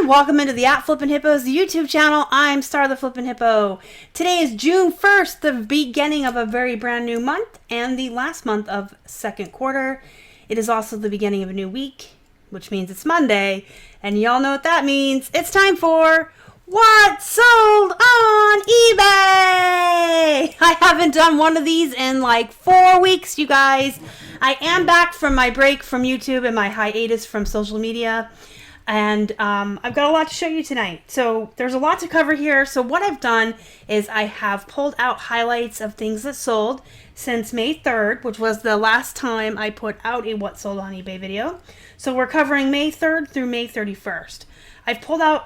everyone, welcome into the Flippin' Hippos, the YouTube channel. I'm Star the Flippin' Hippo. Today is June 1st, the beginning of a very brand new month and the last month of second quarter. It is also the beginning of a new week, which means it's Monday, and y'all know what that means. It's time for What Sold on eBay! I haven't done one of these in like 4 weeks, you guys. I am back from my break from YouTube and my hiatus from social media. And I've got a lot to show you tonight. So there's a lot to cover here. So what I've done is I have pulled out highlights of things that sold since May 3rd, which was the last time I put out a What Sold on eBay video. So we're covering May 3rd through May 31st. I've pulled out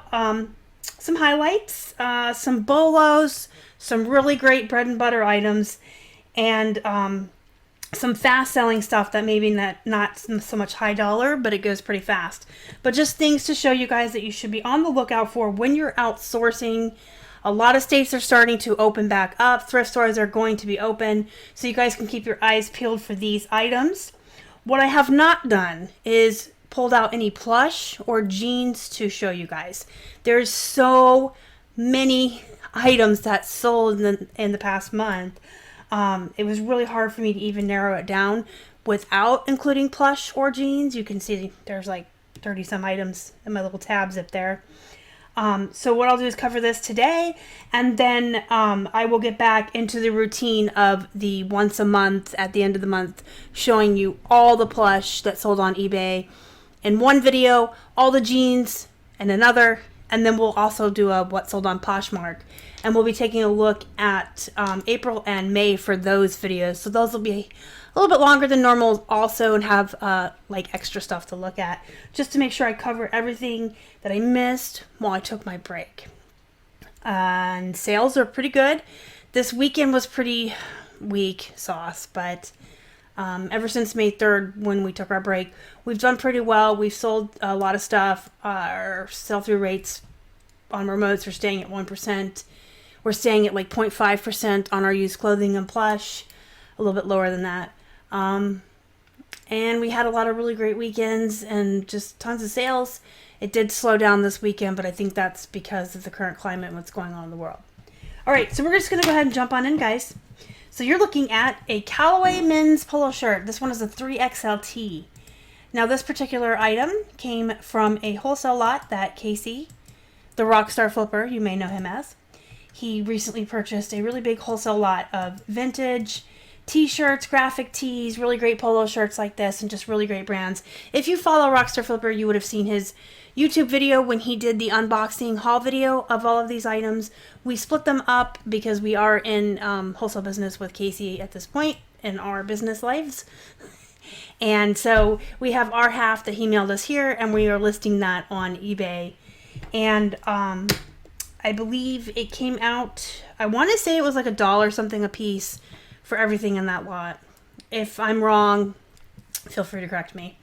some highlights, some bolos, some really great bread and butter items, and some fast selling stuff that maybe not so much high dollar, but it goes pretty fast. But just things to show you guys that you should be on the lookout for when you're outsourcing. A lot of states are starting to open back up. Thrift stores are going to be open, so you guys can keep your eyes peeled for these items. What I have not done is pulled out any plush or jeans to show you guys. There's so many items that sold in the past month. It was really hard for me to even narrow it down without including plush or jeans. You can see there's like 30 some items in my little tabs up there. So what I'll do is cover this today, and then I will get back into the routine of the once a month at the end of the month showing you all the plush that sold on eBay in one video, all the jeans in another, and then we'll also do a what sold on Poshmark. And we'll be taking a look at April and May for those videos. So those will be a little bit longer than normal also, and have like extra stuff to look at, just to make sure I cover everything that I missed while I took my break. And sales are pretty good. This weekend was pretty weak sauce, but ever since May 3rd when we took our break, we've done pretty well. We've sold a lot of stuff. Our sell-through rates on remotes are staying at 1%. We're staying at like 0.5% on our used clothing and plush, a little bit lower than that. And we had a lot of really great weekends and just tons of sales. It did slow down this weekend, but I think that's because of the current climate and what's going on in the world. All right, so we're just going to go ahead and jump on in, guys. So you're looking at a Callaway men's polo shirt. This one is a 3XLT. Now this particular item came from a wholesale lot that Casey, the Rockstar Flipper, you may know him as, he recently purchased a really big wholesale lot of vintage t-shirts, graphic tees, really great polo shirts like this, and just really great brands. If you follow Rockstar Flipper, you would have seen his YouTube video when he did the unboxing haul video of all of these items. We split them up because we are in wholesale business with Casey at this point in our business lives. And so we have our half that he mailed us here, and we are listing that on eBay. And I believe it came out, I want to say it was like $1 something a piece for everything in that lot. If I'm wrong, feel free to correct me.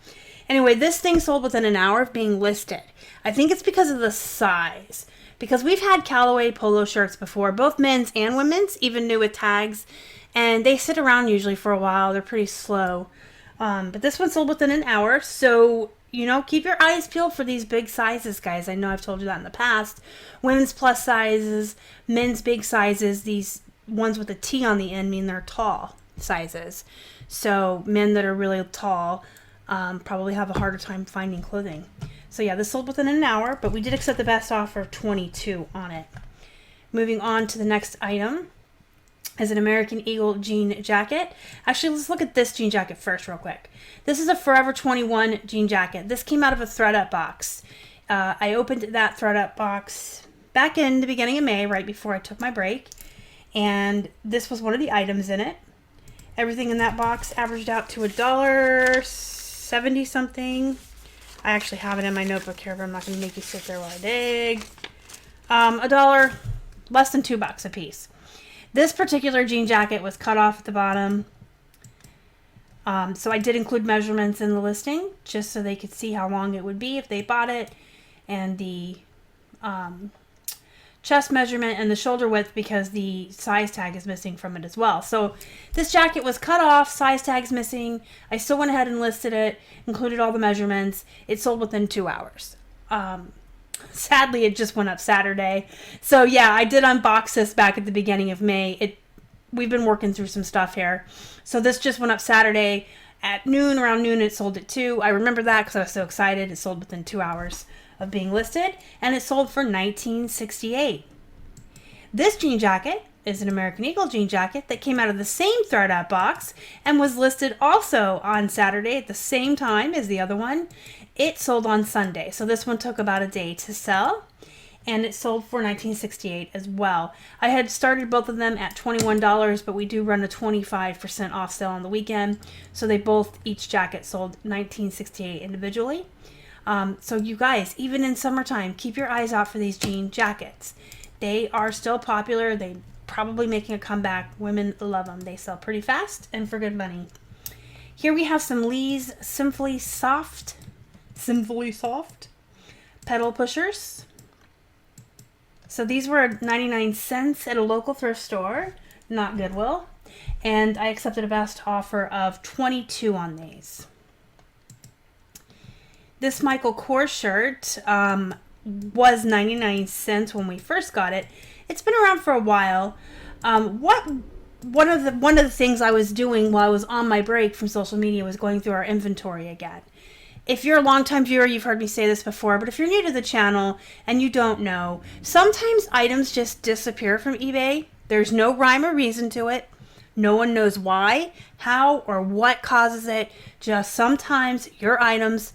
Anyway, this thing sold within an hour of being listed. I think it's because of the size. Because we've had Callaway polo shirts before, both men's and women's, even new with tags. And they sit around usually for a while. They're pretty slow. But this one sold within an hour. So, you know, keep your eyes peeled for these big sizes, guys. I know I've told you that in the past. Women's plus sizes, men's big sizes. These ones with a T on the end mean they're tall sizes. So men that are really tall probably have a harder time finding clothing. So yeah, this sold within an hour, but we did accept the best offer of $22 on it. Moving on to the next item is an American Eagle jean jacket. Actually, let's look at this jean jacket first real quick. This is a Forever 21 jean jacket. This came out of a thread-up box. I opened that thread-up box back in the beginning of May, right before I took my break. And this was one of the items in it. Everything in that box averaged out to $1.70 something. I actually have it in my notebook here, but I'm not going to make you sit there while I dig. $1, less than $2 a piece. This particular jean jacket was cut off at the bottom. So I did include measurements in the listing, just so they could see how long it would be if they bought it. And the chest measurement and the shoulder width, because the size tag is missing from it as well. So this jacket was cut off, size tag's missing. I still went ahead and listed it, included all the measurements. It sold within 2 hours. Sadly, it just went up Saturday. So yeah, I did unbox this back at the beginning of May. We've been working through some stuff here. So this just went up Saturday at noon. Around noon, it sold at 2. I remember that because I was so excited. It sold within 2 hours of being listed, and it sold for $19.68. This jean jacket is an American Eagle jean jacket that came out of the same thread-up box and was listed also on Saturday at the same time as the other one. It sold on Sunday, so this one took about a day to sell, and it sold for $19.68 as well. I had started both of them at $21, but we do run a 25% off sale on the weekend, so they both, each jacket sold $19.68 individually. So you guys, even in summertime, keep your eyes out for these jean jackets. They are still popular. They probably making a comeback. Women love them. They sell pretty fast and for good money. Here we have some Lee's Simply Soft pedal pushers. So these were 99 cents at a local thrift store, not Goodwill, and I accepted a best offer of 22 on these. This Michael Kors shirt was 99 cents when we first got it. It's been around for a while. One of the things I was doing while I was on my break from social media was going through our inventory again. If you're a longtime viewer, you've heard me say this before, but if you're new to the channel and you don't know, sometimes items just disappear from eBay. There's no rhyme or reason to it. No one knows why, how, or what causes it. Just sometimes your items,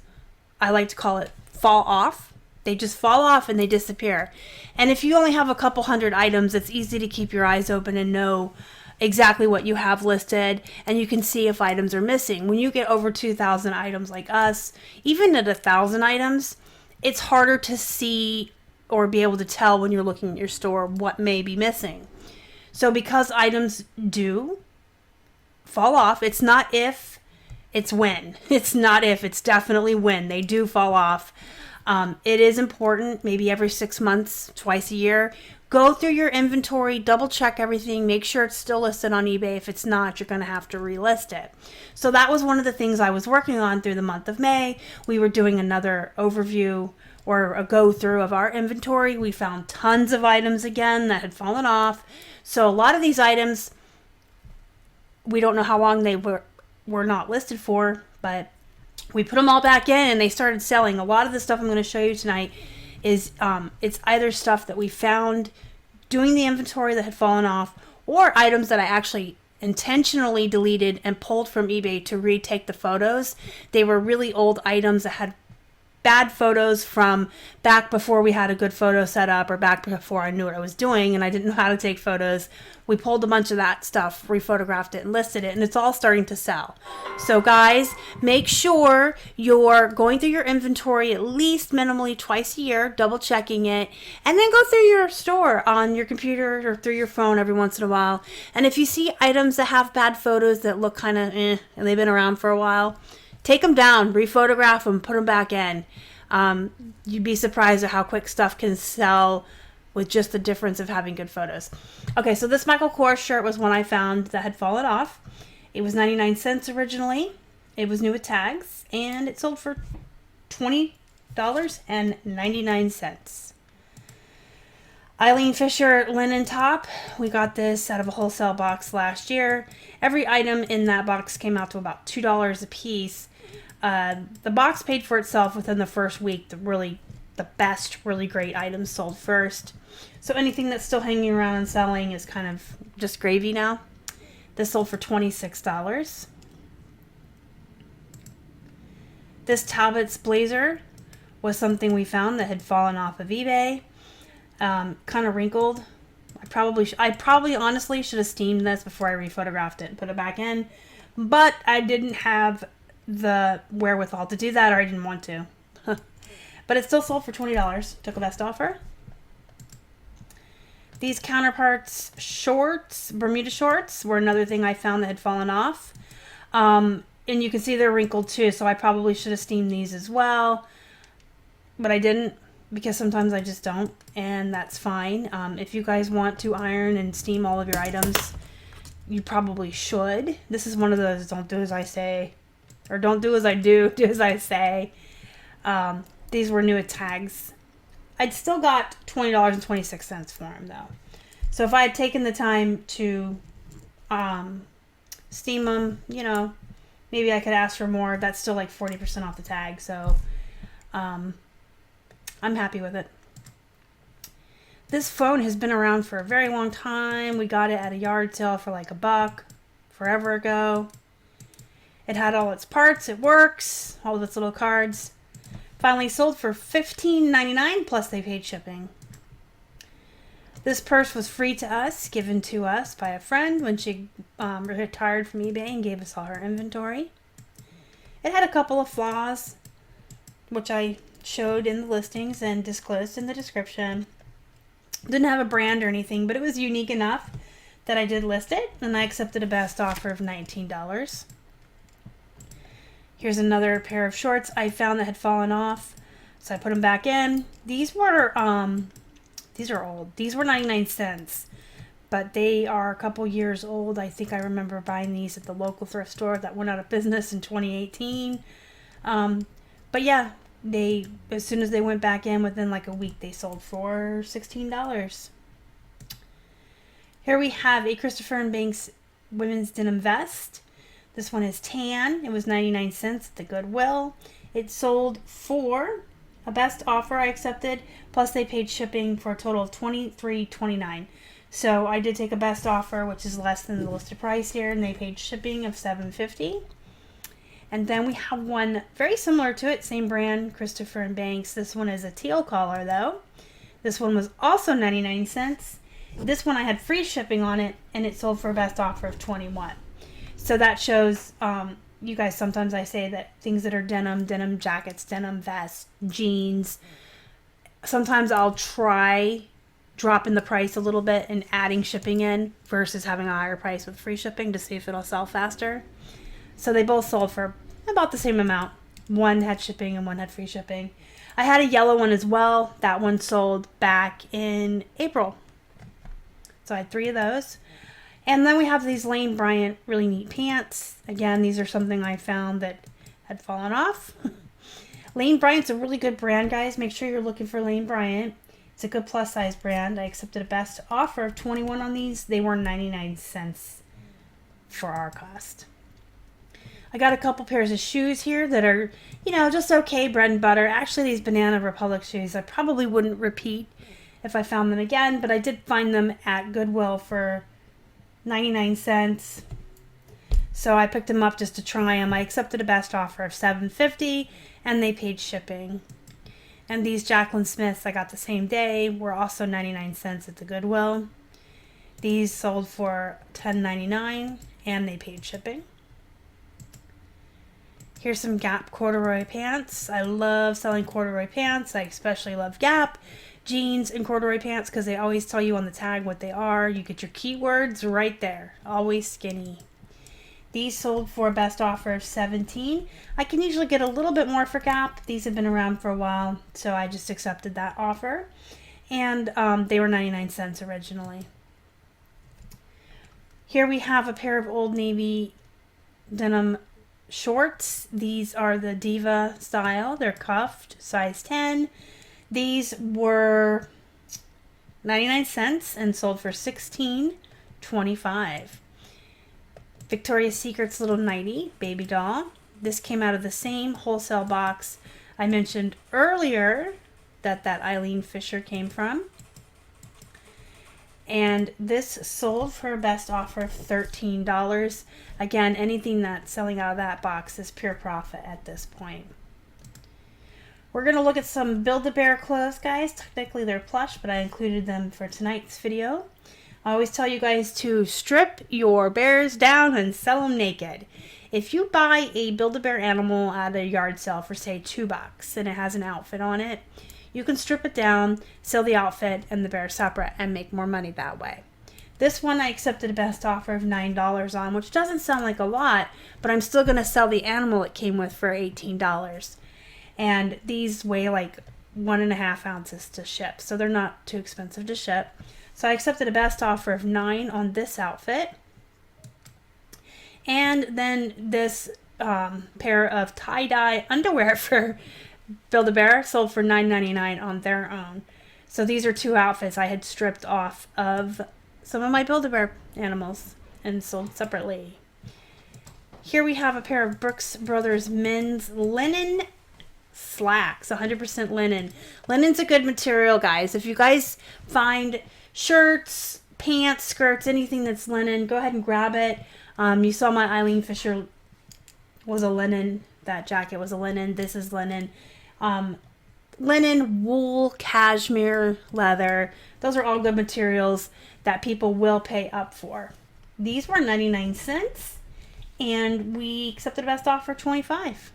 I like to call it, fall off. They just fall off and they disappear. And if you only have a couple hundred items, it's easy to keep your eyes open and know exactly what you have listed, and you can see if items are missing. When you get over 2,000 items like us, even at 1,000 items, it's harder to see or be able to tell when you're looking at your store what may be missing. So because items do fall off, it's not if, it's when. It's not if, it's definitely when. They do fall off. It is important, maybe every 6 months, twice a year, go through your inventory, double check everything, make sure it's still listed on eBay. If it's not, you're going to have to relist it. So that was one of the things I was working on through the month of May. We were doing another overview or a go through of our inventory. We found tons of items again that had fallen off. So a lot of these items, we don't know how long they were not listed for, but we put them all back in and they started selling. A lot of the stuff I'm going to show you tonight is it's either stuff that we found doing the inventory that had fallen off, or items that I actually intentionally deleted and pulled from eBay to retake the photos. They were really old items that had bad photos from back before we had a good photo set up, or back before I knew what I was doing and I didn't know how to take photos. We pulled a bunch of that stuff, rephotographed it, and listed it, and it's all starting to sell. So guys, make sure you're going through your inventory at least minimally twice a year, double checking it, and then go through your store on your computer or through your phone every once in a while. And if you see items that have bad photos that look kind of and they've been around for a while, take them down, rephotograph them, put them back in. You'd be surprised at how quick stuff can sell with just the difference of having good photos. Okay, so this Michael Kors shirt was one I found that had fallen off. It was 99 cents originally. It was new with tags, and it sold for $20.99. Eileen Fisher linen top. We got this out of a wholesale box last year. Every item in that box came out to about $2 a piece. The box paid for itself within the first week. The best, really great items sold first. So anything that's still hanging around and selling is kind of just gravy now. This sold for $26. This Talbot's blazer was something we found that had fallen off of eBay. Kind of wrinkled. I probably honestly should have steamed this before I rephotographed it and put it back in, but I didn't have the wherewithal to do that, or I didn't want to. But it still sold for $20. Took a best offer. These Counterparts shorts, Bermuda shorts, were another thing I found that had fallen off. And you can see they're wrinkled too, so I probably should have steamed these as well, but I didn't, because sometimes I just don't, and that's fine. If you guys want to iron and steam all of your items, you probably should. This is one of those don't do as I say, or don't do as I do, do as I say. These were new at tags. I'd still got $20.26 for them though. So if I had taken the time to steam them, you know, maybe I could ask for more. That's still like 40% off the tag. So I'm happy with it. This phone has been around for a very long time. We got it at a yard sale for like $1 forever ago. It had all its parts. It works. All of its little cards. Finally sold for $15.99 plus they paid shipping. This purse was free to us, given to us by a friend when she retired from eBay and gave us all her inventory. It had a couple of flaws, which I showed in the listings and disclosed in the description. Didn't have a brand or anything, but it was unique enough that I did list it, and I accepted a best offer of $19. Here's another pair of shorts I found that had fallen off, so I put them back in. These are old. These were 99 cents, but they are a couple years old. I think I remember buying these at the local thrift store that went out of business in 2018. But yeah, as soon as they went back in, within like a week, they sold for $16. Here we have a Christopher & Banks women's denim vest. This one is tan. It was 99 cents at the Goodwill. It sold for a best offer I accepted, plus they paid shipping for a total of $23.29. So I did take a best offer, which is less than the listed price here, and they paid shipping of $7.50. And then we have one very similar to it, same brand, Christopher & Banks. This one is a teal color though. This one was also 99 cents. This one I had free shipping on it, and it sold for a best offer of $21. So that shows, you guys, sometimes I say that things that are denim, denim jackets, denim vests, jeans, sometimes I'll try dropping the price a little bit and adding shipping in versus having a higher price with free shipping to see if it'll sell faster. So they both sold for about the same amount. One had shipping and one had free shipping. I had a yellow one as well. That one sold back in April. So I had 3 of those. And then we have these Lane Bryant really neat pants. Again, these are something I found that had fallen off. Lane Bryant's a really good brand, guys. Make sure you're looking for Lane Bryant. It's a good plus size brand. I accepted a best offer of $21 on these. They were 99 cents for our cost. I got a couple pairs of shoes here that are, you know, just okay, bread and butter. Actually, these Banana Republic shoes, I probably wouldn't repeat if I found them again, but I did find them at Goodwill for 99 cents. So I picked them up just to try them. I accepted a best offer of $7.50 and they paid shipping. And these Jaclyn Smiths I got the same day were also 99 cents at the Goodwill. These sold for $10.99 and they paid shipping. Here's some Gap corduroy pants. I love selling corduroy pants. I especially love Gap jeans and corduroy pants because they always tell you on the tag what they are. You get your keywords right there. Always skinny. These sold for a best offer of $17. I can usually get a little bit more for Gap. These have been around for a while, so I just accepted that offer. And they were 99 cents originally. Here we have a pair of Old Navy denim shorts. These are the Diva style. They're cuffed, size 10. These were 99 cents and sold for $16.25. Victoria's Secret's little nightie, baby doll. This came out of the same wholesale box I mentioned earlier that Eileen Fisher came from. And this sold for a best offer of $13. Again, anything that's selling out of that box is pure profit at this point. We're going to look at some Build-A-Bear clothes, guys. Technically they're plush, but I included them for tonight's video. I always tell you guys to strip your bears down and sell them naked. If you buy a Build-A-Bear animal at a yard sale for, say, $2 and it has an outfit on it, you can strip it down, sell the outfit and the bear separate, and make more money that way. This one I accepted a best offer of $9 on, which doesn't sound like a lot, but I'm still going to sell the animal it came with for $18. And these weigh like 1.5 ounces to ship, so they're not too expensive to ship. So I accepted a best offer of $9 on this outfit. And then this pair of tie-dye underwear for Buildabear sold for $9.99 on their own. So these are 2 outfits I had stripped off of some of my Buildabear animals and sold separately. Here we have a pair of Brooks Brothers men's linen slacks, 100% linen. Linen's a good material, guys. If you guys find shirts, pants, skirts, anything that's linen, go ahead and grab it. You saw my Eileen Fisher was a linen. That jacket was a linen. This is linen. Linen, wool, cashmere, leather. Those are all good materials that people will pay up for. These were 99 cents. And we accepted a best offer, 25.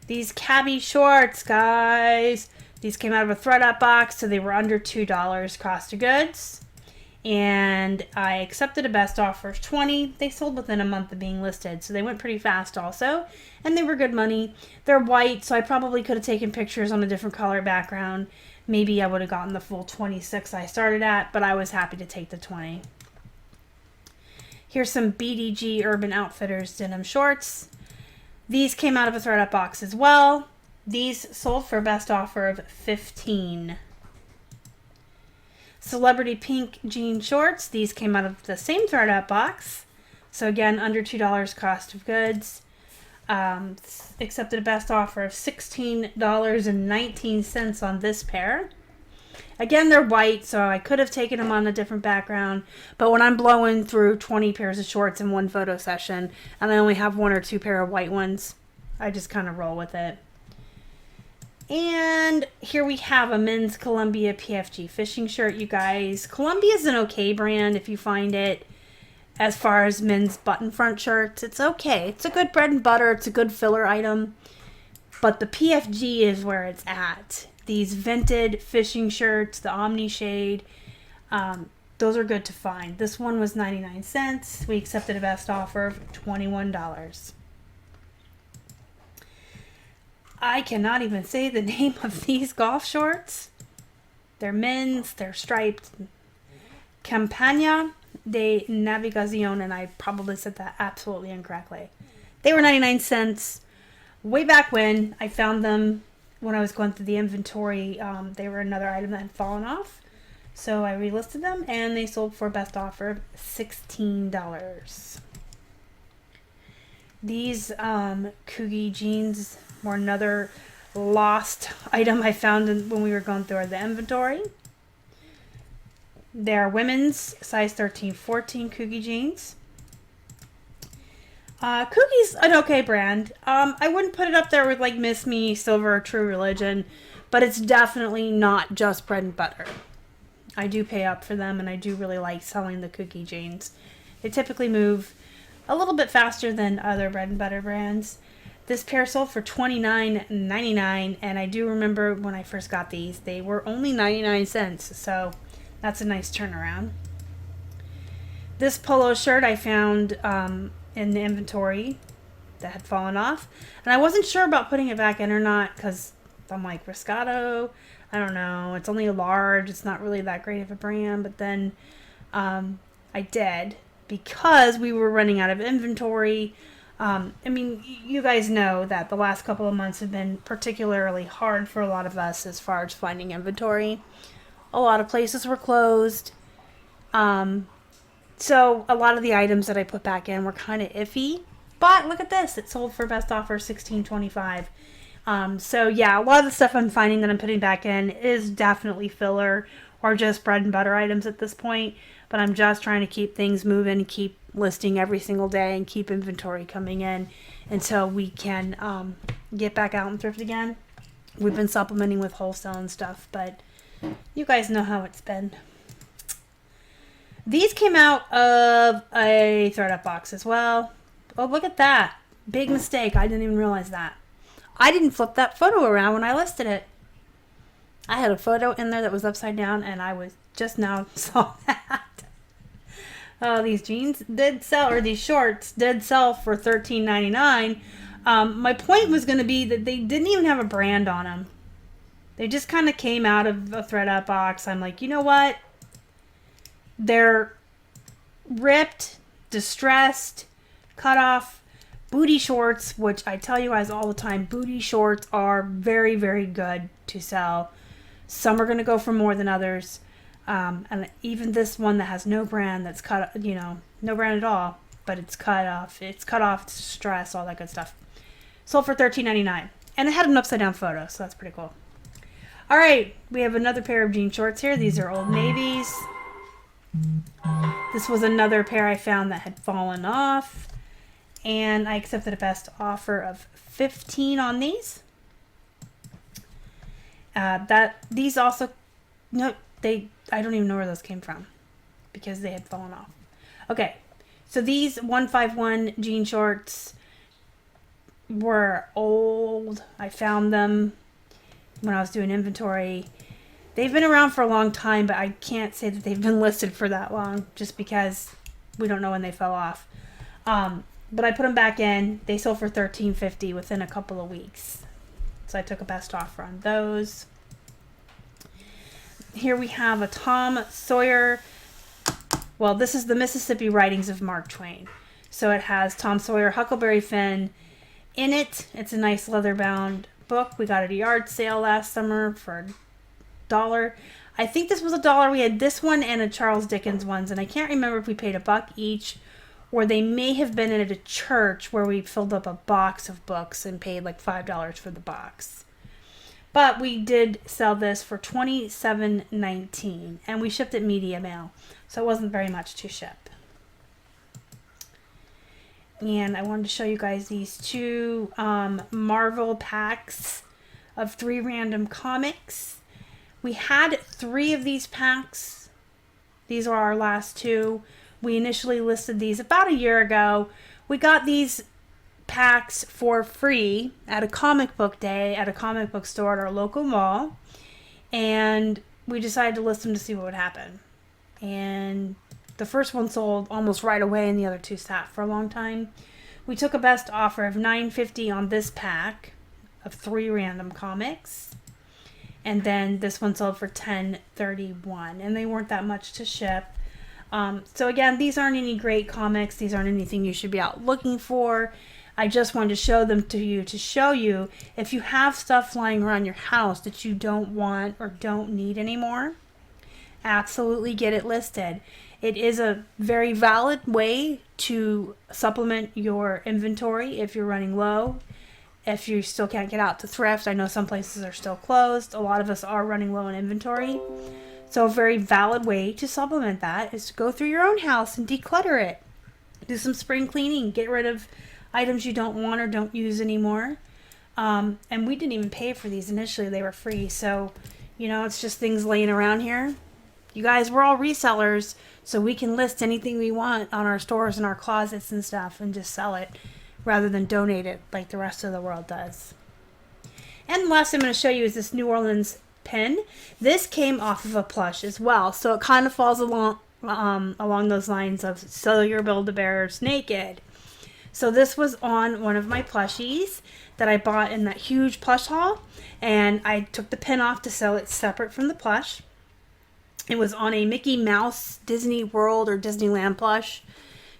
These cabbie shorts, guys. These came out of a thread-up box, so they were under $2 cost of goods. And I accepted a best offer of 20. They sold within a month of being listed, so they went pretty fast also. And they were good money. They're white, so I probably could have taken pictures on a different color background. Maybe I would have gotten the full 26 I started at, but I was happy to take the 20. Here's some BDG Urban Outfitters denim shorts. These came out of a thread-up box as well. These sold for a best offer of 15. Celebrity Pink jean shorts. These came out of the same thread-up box. So again, under $2 cost of goods. Accepted a best offer of $16.19 on this pair. Again, they're white, so I could have taken them on a different background. But when I'm blowing through 20 pairs of shorts in one photo session, and I only have 1 or 2 pair of white ones, I just kind of roll with it. And here we have a men's Columbia PFG fishing shirt, you guys. Columbia is an okay brand if you find it. As far as men's button front shirts, it's okay. It's a good bread and butter. It's a good filler item. But the PFG is where it's at. These vented fishing shirts, the Omni shade, those are good to find. This one was 99 cents. We accepted a best offer of $21. I cannot even say the name of these golf shorts. They're men's, they're striped. Campagna de Navigación, and I probably said that absolutely incorrectly. They were 99 cents. Way back when I found them, when I was going through the inventory, they were another item that had fallen off. So I relisted them, and they sold for a best offer of $16. These Coogie jeans were another lost item I found when we were going through the inventory. They're women's size 13-14 Coogie jeans. Coogie's an okay brand. I wouldn't put it up there with like Miss Me, Silver, or True Religion, but it's definitely not just bread and butter. I do pay up for them, and I do really like selling the Coogie jeans. They typically move a little bit faster than other bread and butter brands. This pair sold for $29.99, and I do remember when I first got these, they were only 99 cents, so that's a nice turnaround. This polo shirt I found in the inventory that had fallen off, and I wasn't sure about putting it back in or not, because I'm like, Riscato, I don't know, it's only a large, it's not really that great of a brand, but then I did, because we were running out of inventory. I mean, you guys know that the last couple of months have been particularly hard for a lot of us as far as finding inventory. A lot of places were closed. So a lot of the items that I put back in were kind of iffy. But look at this. It sold for best offer $16.25. So yeah, a lot of the stuff I'm finding that I'm putting back in is definitely filler or just bread and butter items at this point. But I'm just trying to keep things moving, keep listing every single day, and keep inventory coming in until we can get back out and thrift again. We've been supplementing with wholesale and stuff, but you guys know how it's been. These came out of a thread-up box as well. Oh, look at that. Big mistake. I didn't even realize that. I didn't flip that photo around when I listed it. I had a photo in there that was upside down, and I was just now saw that. Oh, these jeans did sell, or these shorts did sell for $13.99. My point was going to be that they didn't even have a brand on them. They just kind of came out of a thread-up box. I'm like, you know what? They're ripped, distressed, cut off, booty shorts, which I tell you guys all the time, booty shorts are very, very good to sell. Some are going to go for more than others. And even this one that has no brand, that's cut, you know, no brand at all, but it's cut off. It's cut off, it's stress, all that good stuff. Sold for $13.99. And it had an upside down photo, so that's pretty cool. All right, we have another pair of jean shorts here. These are Old Navy's. This was another pair I found that had fallen off. And I accepted a best offer of $15 on these. These also, no, I don't even know where those came from because they had fallen off. Okay, so these 151 jean shorts were old. I found them when I was doing inventory. They've been around for a long time, but I can't say that they've been listed for that long just because we don't know when they fell off. But I put them back in. They sold for $13.50 within a couple of weeks. So I took a best offer on those. Here we have a Tom Sawyer. Well, this is the Mississippi Writings of Mark Twain. So it has Tom Sawyer, Huckleberry Finn in it. It's a nice leather-bound book. We got it at a yard sale last summer for $1. I think this was $1. We had this one and a Charles Dickens ones, and I can't remember if we paid $1 each, or they may have been at a church where we filled up a box of books and paid like $5 for the box. But we did sell this for $27.19, and we shipped it media mail, so it wasn't very much to ship. And I wanted to show you guys these two Marvel packs of 3 random comics. We had 3 of these packs. These are our last 2. We initially listed these about a year ago. We got these packs for free at a comic book day at a comic book store at our local mall. And we decided to list them to see what would happen. And the first one sold almost right away and the other 2 sat for a long time. We took a best offer of $9.50 on this pack of 3 random comics. And then this one sold for $10.31. And they weren't that much to ship. So again, these aren't any great comics. These aren't anything you should be out looking for. I just wanted to show them to you to show you if you have stuff lying around your house that you don't want or don't need anymore, absolutely get it listed. It is a very valid way to supplement your inventory if you're running low. If you still can't get out to thrift, I know some places are still closed. A lot of us are running low on inventory. So a very valid way to supplement that is to go through your own house and declutter it. Do some spring cleaning. Get rid of items you don't want or don't use anymore. And we didn't even pay for these initially. They were free. So, you know, it's just things laying around here. You guys, we're all resellers, so we can list anything we want on our stores and our closets and stuff and just sell it rather than donate it like the rest of the world does. And the last thing I'm going to show you is this New Orleans pin. This came off of a plush as well, so it kind of falls along those lines of sell your Build-A-Bears naked. So this was on one of my plushies that I bought in that huge plush haul, and I took the pin off to sell it separate from the plush. It was on a Mickey Mouse Disney World or Disneyland plush.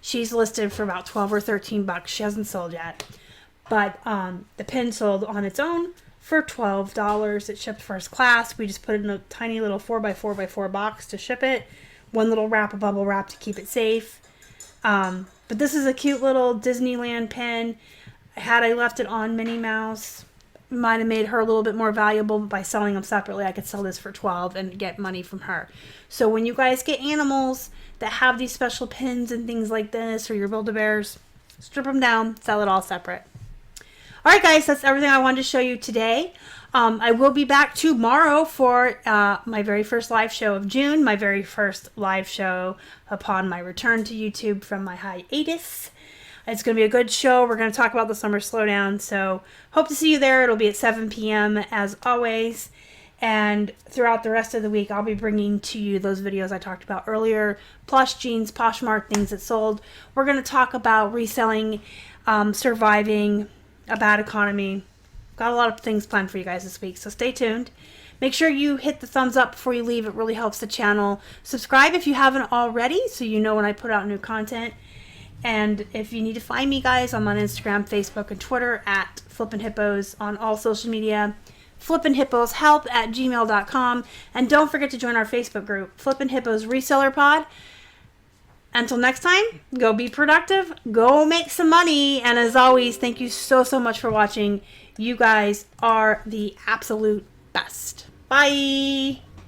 She's listed for about $12 or $13. She hasn't sold yet, but the pin sold on its own for $12. It shipped first class. We just put it in a tiny little 4x4x4 box to ship it. One little wrap of bubble wrap to keep it safe. But this is a cute little Disneyland pin. Had I left it on Minnie Mouse, might have made her a little bit more valuable. But by selling them separately, I could sell this for $12 and get money from her. So when you guys get animals that have these special pins and things like this, or your Build-A-Bears, strip them down, sell it all separate. All right, guys, that's everything I wanted to show you today. I will be back tomorrow for my very first live show of June, my very first live show upon my return to YouTube from my hiatus. It's going to be a good show. We're going to talk about the summer slowdown, so hope to see you there. It'll be at 7 p.m. as always, and throughout the rest of the week, I'll be bringing to you those videos I talked about earlier, plush jeans, Poshmark, things that sold. We're going to talk about reselling, surviving a bad economy. Got a lot of things planned for you guys this week, so stay tuned. Make sure you hit the thumbs up before you leave. It really helps the channel. Subscribe if you haven't already, so you know when I put out new content. And if you need to find me, guys, I'm on Instagram, Facebook, and Twitter at flippinhippos on all social media. flippinhipposhelp@gmail.com. And don't forget to join our Facebook group, Flippin' Hippos Reseller Pod. Until next time, go be productive, go make some money, and as always, thank you so much for watching. You guys are the absolute best. Bye!